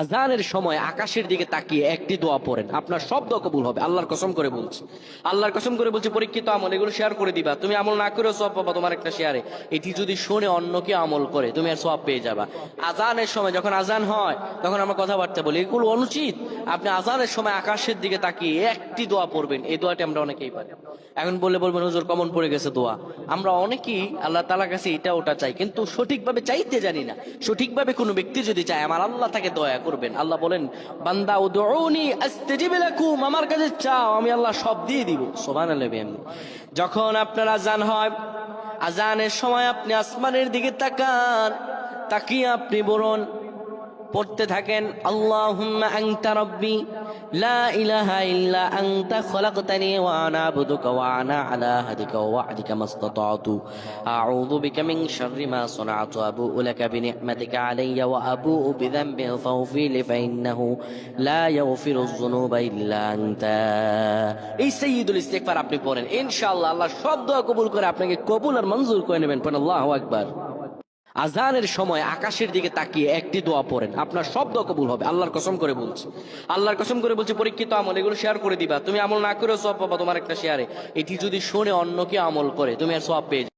আজানের সময় আকাশের দিকে তাকিয়ে একটি দোয়া পড়েন, আপনার সব দোয়া কবুল হবে। আল্লাহর কসম করে বলছি, আল্লাহর কসম করে বলছি, পরীক্ষিত আমল এগুলো শেয়ার করে দিবা। তুমি আমল না করেও সওয়াব পাবা তোমার একটা শেয়ারে। এটি যদি শুনে অন্য কেউ আমল করে তুমি আর সওয়াব পেয়ে যাবা। আজানের সময় যখন আজান হয় তখন আমরা কথাবার্তা বলি, এগুলো অনুচিত। আপনি আজানের সময় আকাশের দিকে তাকিয়ে একটি দোয়া পড়বেন। এই দোয়াটি আমরা অনেকেই পারি। এখন বলবেন হুজুর কমন পড়ে গেছে দোয়া। আমরা অনেকেই আল্লাহ তাআলার কাছে এটা ওটা চাই, কিন্তু সঠিকভাবে চাইতে জানি না। সঠিকভাবে কোনো ব্যক্তি যদি চায় আমার আল্লাহ তাকে দয়া করবেন। আল্লাহ বলেন, বান্দা উদউনি আস্তাজিব লাকুম, আমার কাছে চাও আমি আল্লাহ সব দিয়ে দিব। সুবহানাল্লাহ। যখন আপনার আজান হয়, আজানের সময় আপনি আসমানের দিকে তাকান, তাকিয়ে আপনি বলুন, পড়তে থাকেন, আল্লাহুম্মা আনতা রাব্বি লা ইলাহা ইল্লা আনতা খলাকতানি ওয়া আনা আবদুকা ওয়া আনা আলা আহদিকা ওয়া ওয়া'দিকা মাসতাতা'তু আউযু বিকা মিন শাররি মা সানা'তু আবু'ু লাকা বিনি'মাতিকা আলাইয়া ওয়া আবু'ু বিযানবি ফাগফির লি ফাইন্নাহু লা ইয়াগফিরুয যুনুবা ইল্লা আনতা। এই সাইয়্যিদুল ইস্তিগফার আপনি পড়েন, ইনশাআল্লাহ আল্লাহ সব দোয়া কবুল করে আপনাকে কবুল আর মঞ্জুর করে নেবেন। পড়েন আল্লাহু আকবার। আজানের সময় আকাশের দিকে তাকিয়ে একটি দোয়া পড়েন, আপনার সব দোয়া কবুল হবে। আল্লাহর কসম করে বলছি, আল্লাহর কসম করে বলছি, পরীক্ষিত আমল এগুলো শেয়ার করে দিবা। তুমি আমল না করেও সওয়াব পাবা তোমার একটা শেয়ারে। এটি যদি শুনে অন্য কেউ আমল করে তুমি আর সওয়াব পেয়ে যাবে।